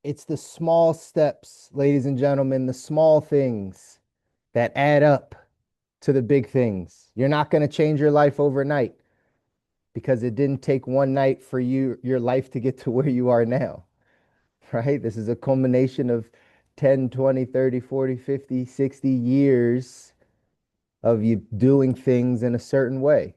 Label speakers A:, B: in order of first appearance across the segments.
A: It's the small steps, ladies and gentlemen, the small things that add up to the big things. You're not going to change your life overnight because it didn't take one night for your life to get to where you are now, right? This is a culmination of 10, 20, 30, 40, 50, 60 years of you doing things in a certain way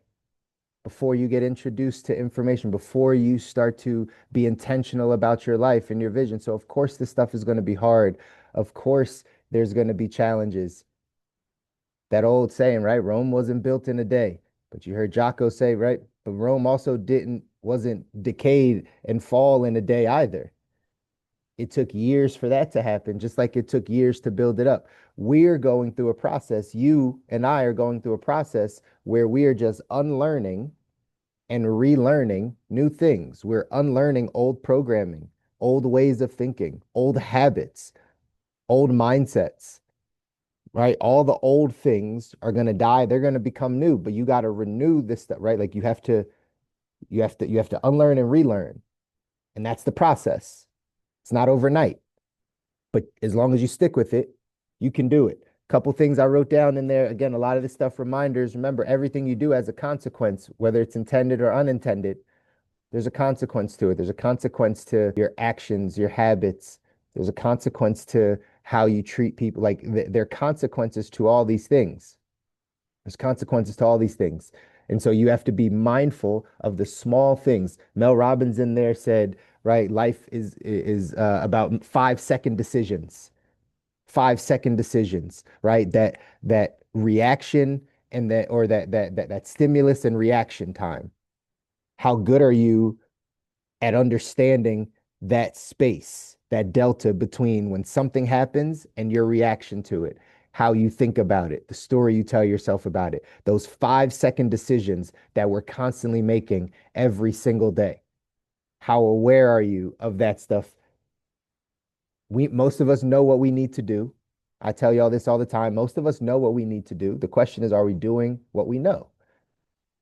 A: before you get introduced to information, before you start to be intentional about your life and your vision. So, of course, this stuff is going to be hard. Of course, there's going to be challenges. That old saying, right? Rome wasn't built in a day. But you heard Jocko say, right? But Rome also wasn't decayed and fall in a day either. It took years for that to happen, just like it took years to build it up. We're going through a process. You and I are going through a process where we are just unlearning and relearning new things. We're unlearning old programming, old ways of thinking, old habits, old mindsets, right? All the old things are going to die. They're going to become new, but you got to renew this stuff, right? Like you have to unlearn and relearn. And that's the process. It's not overnight, but as long as you stick with it, you can do it. Couple things I wrote down in there. Again, a lot of this stuff reminders. Remember, everything you do has a consequence, whether it's intended or unintended. There's a consequence to it. There's a consequence to your actions, your habits. There's a consequence to how you treat people. Like there are consequences to all these things. There's consequences to all these things. And so you have to be mindful of the small things. Mel Robbins in there said, right, life is about 5 second decisions. 5 second decisions, right? That reaction and that stimulus and reaction time. How good are you at understanding that space, that delta between when something happens and your reaction to it, how you think about it, the story you tell yourself about it, those 5 second decisions that we're constantly making every single day. How aware are you of that stuff? Most of us know what we need to do. I tell you all this all the time. Most of us know what we need to do. The question is, are we doing what we know?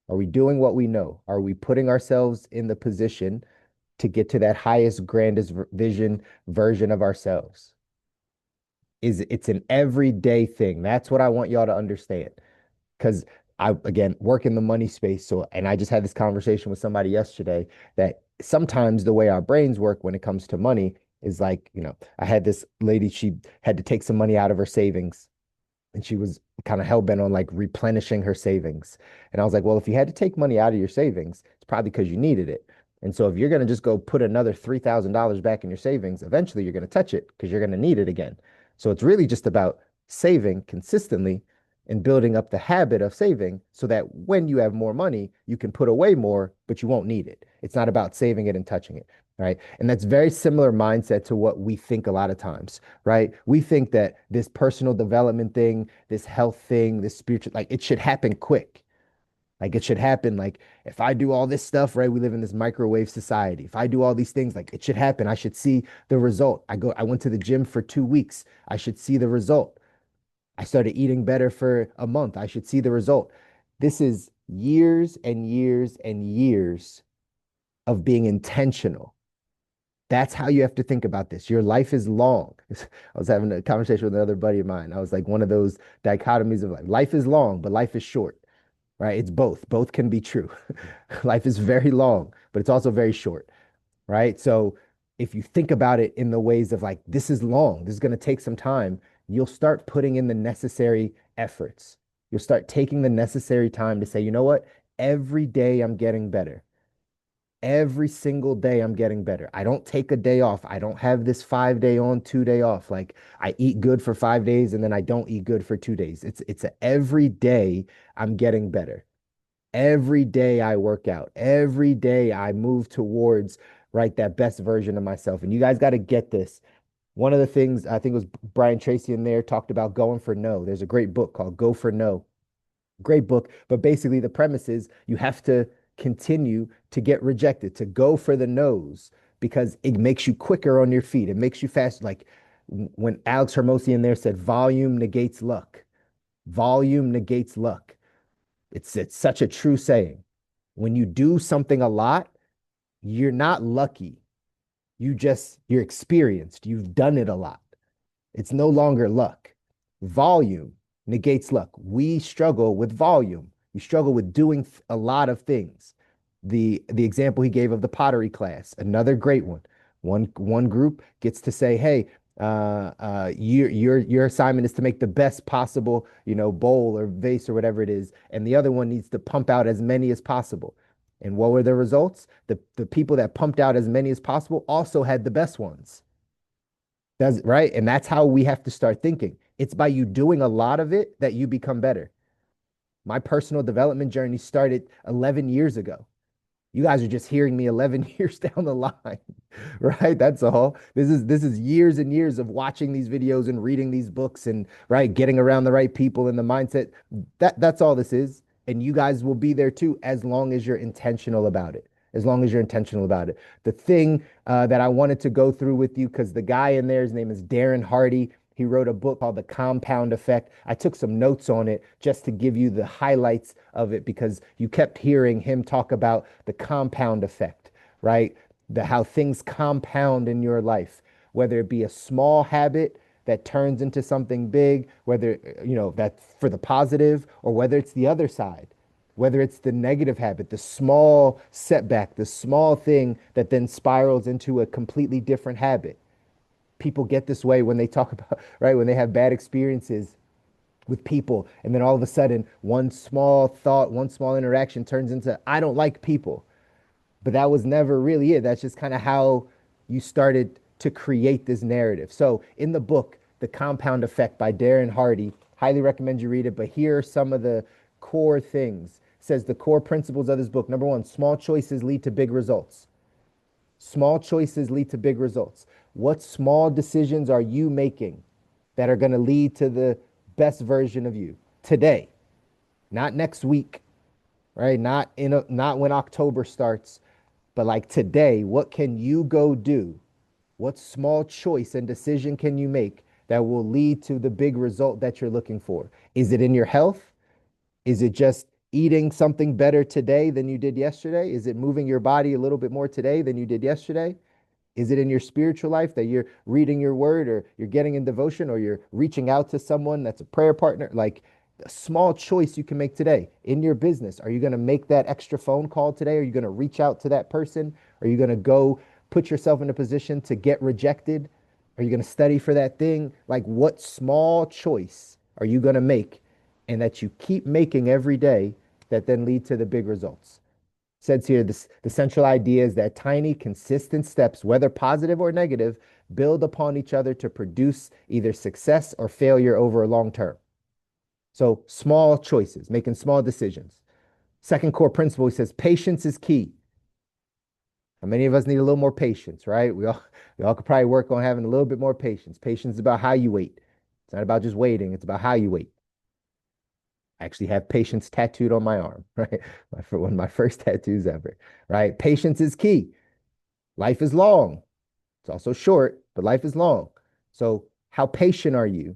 A: Are we doing what we know? Are we putting ourselves in the position to get to that highest, grandest vision version of ourselves? It's an everyday thing. That's what I want y'all to understand. Because I, again, work in the money space. So, and I just had this conversation with somebody yesterday that sometimes the way our brains work when it comes to money is like, I had this lady, she had to take some money out of her savings and she was kind of hell bent on like replenishing her savings. And I was like, well, if you had to take money out of your savings, it's probably because you needed it. And so if you're going to just go put another $3,000 back in your savings, eventually you're going to touch it because you're going to need it again. So it's really just about saving consistently and building up the habit of saving so that when you have more money, you can put away more, but you won't need it. It's not about saving it and touching it, right? And that's very similar mindset to what we think a lot of times, right? We think that this personal development thing, this health thing, this spiritual, like it should happen quick. Like it should happen. Like if I do all this stuff, right? We live in this microwave society. If I do all these things, like it should happen. I should see the result. I went to the gym for 2 weeks. I should see the result. I started eating better for a month. I should see the result. This is years and years and years of being intentional. That's how you have to think about this. Your life is long. I was having a conversation with another buddy of mine. I was like, one of those dichotomies of life is long, but life is short, right? It's both. Both can be true. Life is very long, but it's also very short, right? So if you think about it in the ways of like, this is long, this is going to take some time, you'll start putting in the necessary efforts. You'll start taking the necessary time to say, you know what? Every day I'm getting better. Every single day I'm getting better. I don't take a day off. I don't have this 5 day on, 2 day off. Like I eat good for 5 days and then I don't eat good for 2 days. It's every day I'm getting better. Every day I work out. Every day I move towards right that best version of myself. And you guys got to get this. One of the things I think it was Brian Tracy in there talked about going for no. There's a great book called Go for No. Great book, but basically the premise is you have to continue to get rejected, to go for the no's because it makes you quicker on your feet. It makes you fast. Like when Alex Hermosi in there said, volume negates luck. Volume negates luck. It's such a true saying. When you do something a lot, you're not lucky. You're experienced. You've done it a lot. It's no longer luck. Volume negates luck. We struggle with volume. You struggle with doing a lot of things. The example he gave of the pottery class, another great one. One group gets to say, "Hey, your assignment is to make the best possible, bowl or vase or whatever it is," and the other one needs to pump out as many as possible. And what were the results? The people that pumped out as many as possible also had the best ones. That's right. And that's how we have to start thinking. It's by you doing a lot of it that you become better. My personal development journey started 11 years ago. You guys are just hearing me 11 years down the line, right? That's all. This is years and years of watching these videos and reading these books and right, getting around the right people and the mindset. That's all this is. And you guys will be there too as long as you're intentional about it. As long as you're intentional about it. The thing that I wanted to go through with you, because the guy in there, his name is Darren Hardy. He wrote a book called The Compound Effect. I took some notes on it just to give you the highlights of it because you kept hearing him talk about the compound effect, right? How things compound in your life, whether it be a small habit that turns into something big, whether, that's for the positive or whether it's the other side, whether it's the negative habit, the small setback, the small thing that then spirals into a completely different habit. People get this way when they talk about, right, when they have bad experiences with people. And then all of a sudden, one small thought, one small interaction turns into, I don't like people. But that was never really it. That's just kind of how you started to create this narrative. So in the book, The Compound Effect by Darren Hardy, highly recommend you read it. But here are some of the core things. It says the core principles of this book. Number one, small choices lead to big results. Small choices lead to big results. What small decisions are you making that are going to lead to the best version of you today? Not next week, right? Not when October starts, but like today, what can you go do? What small choice and decision can you make that will lead to the big result that you're looking for? Is it in your health? Is it just eating something better today than you did yesterday? Is it moving your body a little bit more today than you did yesterday? Is it in your spiritual life that you're reading your word or you're getting in devotion or you're reaching out to someone that's a prayer partner? Like a small choice you can make today in your business. Are you going to make that extra phone call today? Are you going to reach out to that person? Are you going to go put yourself in a position to get rejected? Are you going to study for that thing? Like what small choice are you going to make and that you keep making every day that then lead to the big results? Says here, the central idea is that tiny, consistent steps, whether positive or negative, build upon each other to produce either success or failure over a long term. So small choices, making small decisions. Second core principle, he says, patience is key. And many of us need a little more patience, right? We all could probably work on having a little bit more patience. Patience is about how you wait. It's not about just waiting. It's about how you wait. I actually have patience tattooed on my arm, right? One of my first tattoos ever, right? Patience is key. Life is long. It's also short, but life is long. So, how patient are you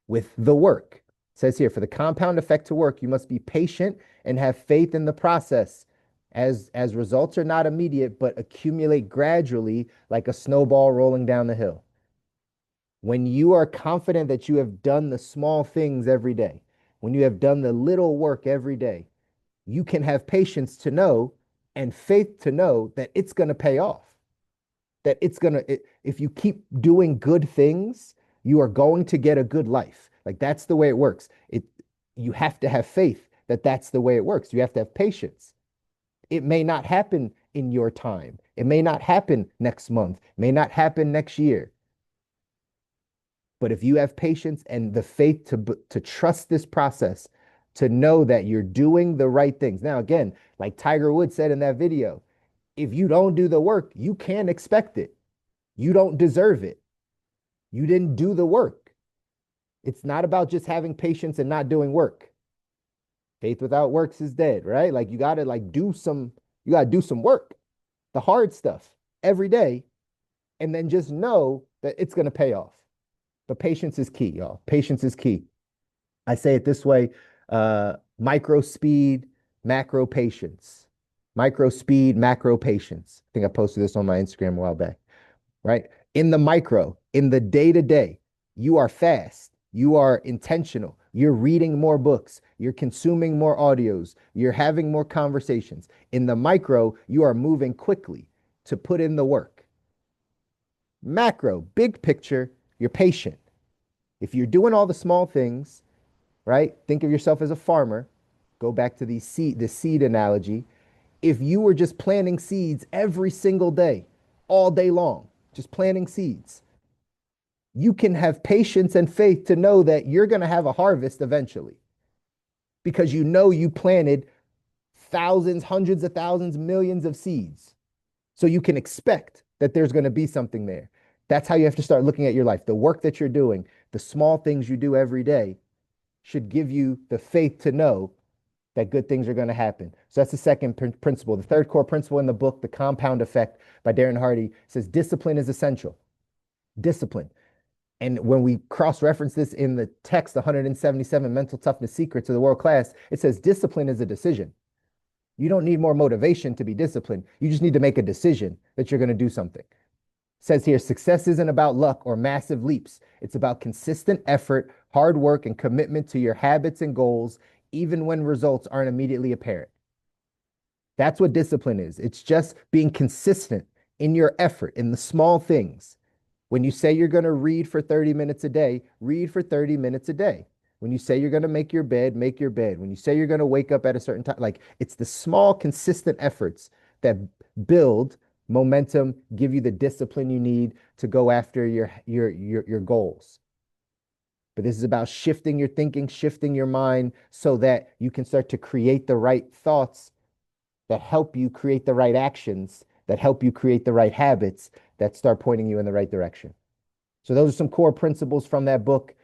A: with the work? It says here, for the compound effect to work, you must be patient and have faith in the process. As results are not immediate, but accumulate gradually like a snowball rolling down the hill. When you are confident that you have done the small things every day, when you have done the little work every day, you can have patience to know and faith to know that it's going to pay off. That if you keep doing good things, you are going to get a good life. Like that's the way it works. You have to have faith that that's the way it works. You have to have patience. It may not happen in your time. It may not happen next month. It may not happen next year. But if you have patience and the faith to trust this process, to know that you're doing the right things. Now, again, like Tiger Woods said in that video, if you don't do the work, you can't expect it. You don't deserve it. You didn't do the work. It's not about just having patience and not doing work. Faith without works is dead, right? Like you gotta you gotta do some work, the hard stuff every day, and then just know that it's gonna pay off. But patience is key, y'all. Patience is key. I say it this way, micro speed, macro patience. Micro speed, macro patience. I think I posted this on my Instagram a while back. right? In the micro, in the day to day, you are fast, you are intentional, you're reading more books, you're consuming more audios, you're having more conversations. In the micro, you are moving quickly to put in the work. Macro, big picture, you're patient. If you're doing all the small things, right? Think of yourself as a farmer. Go back to the seed analogy. If you were just planting seeds every single day, all day long, just planting seeds, you can have patience and faith to know that you're going to have a harvest eventually because you know you planted thousands, hundreds of thousands, millions of seeds. So you can expect that there's going to be something there. That's how you have to start looking at your life. The work that you're doing, the small things you do every day should give you the faith to know that good things are going to happen. So that's the second principle. The third core principle in the book, The Compound Effect by Darren Hardy, says discipline is essential. Discipline. And when we cross reference this in the text, 177 Mental Toughness Secrets of the World Class, it says discipline is a decision. You don't need more motivation to be disciplined. You just need to make a decision that you're going to do something. It says here, success isn't about luck or massive leaps. It's about consistent effort, hard work, and commitment to your habits and goals, even when results aren't immediately apparent. That's what discipline is. It's just being consistent in your effort, in the small things. When you say you're going to read for 30 minutes a day, read for 30 minutes a day. When you say you're going to make your bed, make your bed. When you say you're going to wake up at a certain time, like it's the small, consistent efforts that build momentum, give you the discipline you need to go after your goals. But this is about shifting your thinking, shifting your mind so that you can start to create the right thoughts that help you create the right actions, that help you create the right habits that start pointing you in the right direction. So those are some core principles from that book,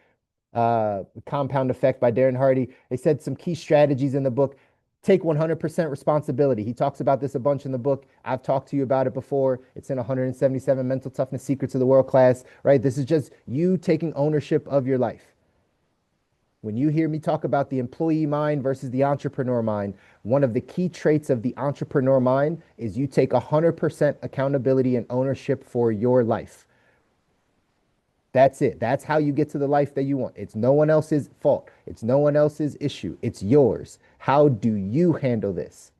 A: Compound Effect by Darren Hardy. They said some key strategies in the book. Take 100% responsibility. He talks about this a bunch in the book. I've talked to you about it before. It's in 177 Mental Toughness Secrets of the World Class, right? This is just you taking ownership of your life. When you hear me talk about the employee mind versus the entrepreneur mind, one of the key traits of the entrepreneur mind is you take 100% accountability and ownership for your life. That's it. That's how you get to the life that you want. It's no one else's fault. It's no one else's issue. It's yours. How do you handle this?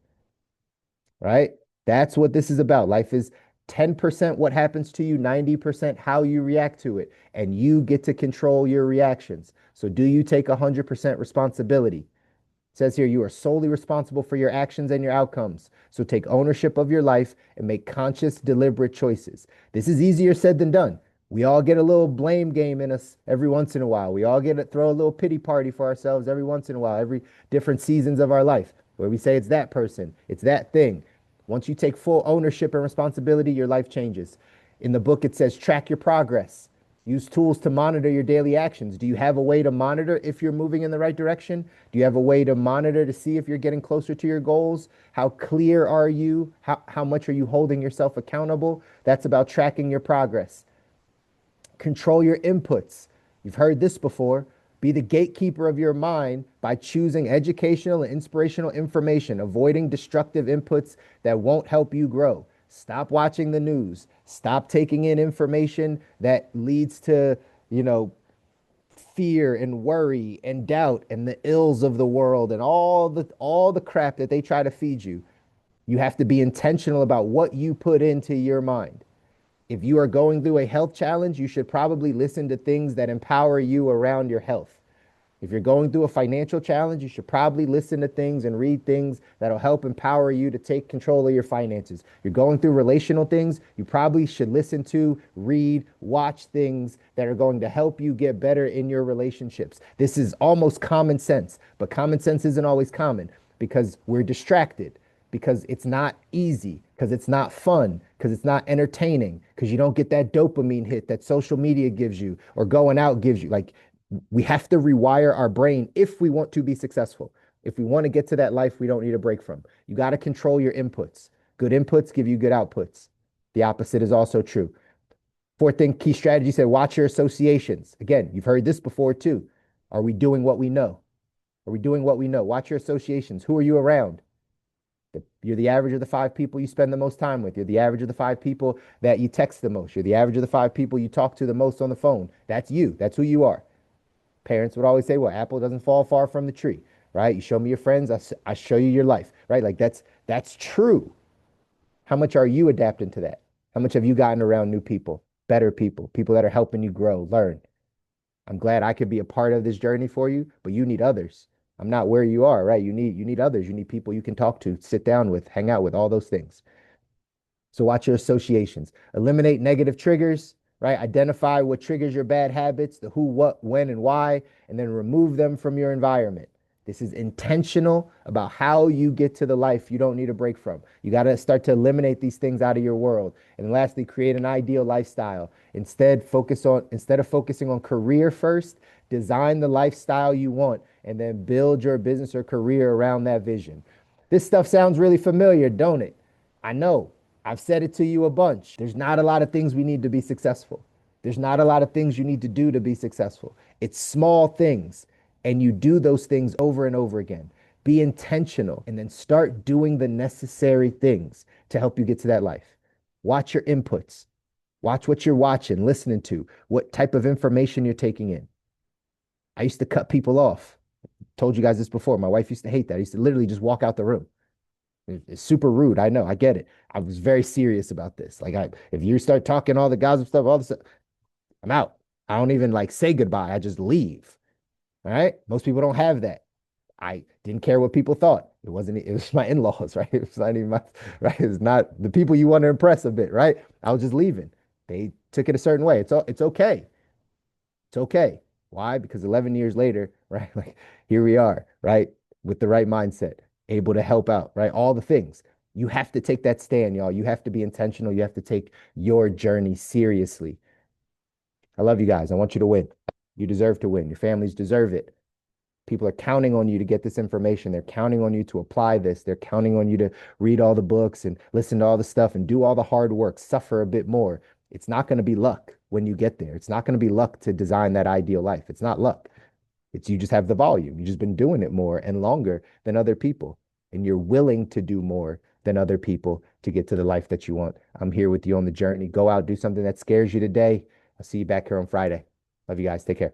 A: Right? That's what this is about. Life is 10% what happens to you, 90% how you react to it. And you get to control your reactions. So do you take 100% responsibility? It says here, you are solely responsible for your actions and your outcomes. So take ownership of your life and make conscious, deliberate choices. This is easier said than done. We all get a little blame game in us every once in a while. We all get to throw a little pity party for ourselves every once in a while, every different seasons of our life, where we say it's that person, it's that thing. Once you take full ownership and responsibility, your life changes. In the book, it says track your progress. Use tools to monitor your daily actions. Do you have a way to monitor if you're moving in the right direction? Do you have a way to monitor to see if you're getting closer to your goals? How clear are you? How much are you holding yourself accountable? That's about tracking your progress. Control your inputs. You've heard this before. Be the gatekeeper of your mind by choosing educational and inspirational information, avoiding destructive inputs that won't help you grow. Stop watching the news. Stop taking in information that leads to, you know, fear and worry and doubt and the ills of the world and all the crap that they try to feed you. You have to be intentional about what you put into your mind. If you are going through a health challenge, you should probably listen to things that empower you around your health. If you're going through a financial challenge, you should probably listen to things and read things that'll help empower you to take control of your finances. You're going through relational things, you probably should listen to, read, watch things that are going to help you get better in your relationships. This is almost common sense, but common sense isn't always common because we're distracted, because it's not easy, because it's not fun, because it's not entertaining, because you don't get that dopamine hit that social media gives you or going out gives you. Like, we have to rewire our brain if we want to be successful. If we want to get to that life we don't need a break from. You got to control your inputs. Good inputs give you good outputs. The opposite is also true. Fourth thing, key strategy said, watch your associations. Again, you've heard this before too. Are we doing what we know? Are we doing what we know? Watch your associations. Who are you around? You're the average of the five people you spend the most time with. You're the average of the five people that you text the most. You're the average of the five people you talk to the most on the phone. That's you. That's who you are. Parents would always say, well, apple doesn't fall far from the tree, right? You show me your friends, I show you your life, right? Like that's true. How much are you adapting to that? How much have you gotten around new people, better people, people that are helping you grow, learn? I'm glad I could be a part of this journey for you, but you need others. I'm not where you are, right? You need others. You need people you can talk to, sit down with, hang out with, all those things. So watch your associations. Eliminate negative triggers, right? Identify what triggers your bad habits, the who, what, when, and why, and then remove them from your environment. This is intentional about how you get to the life you don't need a break from. You got to start to eliminate these things out of your world. And lastly, create an ideal lifestyle. Instead of focusing on career first, design the lifestyle you want and then build your business or career around that vision. This stuff sounds really familiar, don't it? I know. I've said it to you a bunch. There's not a lot of things we need to be successful. There's not a lot of things you need to do to be successful. It's small things, and you do those things over and over again. Be intentional and then start doing the necessary things to help you get to that life. Watch your inputs. Watch what you're watching, listening to, what type of information you're taking in. I used to cut people off. Told you guys this before. My wife used to hate that. I used to literally just walk out the room. It's super rude. I know. I get it. I was very serious about this. If you start talking all the gossip stuff, all this, I'm out. I don't even like say goodbye. I just leave. All right. Most people don't have that. I didn't care what people thought. It was my in-laws, right? It was not even my, right? It's not the people you want to impress a bit, right? I was just leaving. They took it a certain way. It's okay. It's okay. Why? Because 11 years later, right? Like here we are, right? With the right mindset, able to help out, right? All the things. You have to take that stand, y'all. You have to be intentional. You have to take your journey seriously. I love you guys. I want you to win. You deserve to win. Your families deserve it. People are counting on you to get this information. They're counting on you to apply this. They're counting on you to read all the books and listen to all the stuff and do all the hard work, suffer a bit more. It's not going to be luck when you get there. It's not going to be luck to design that ideal life. It's not luck. It's you just have the volume. You've just been doing it more and longer than other people. And you're willing to do more than other people to get to the life that you want. I'm here with you on the journey. Go out, do something that scares you today. I'll see you back here on Friday. Love you guys. Take care.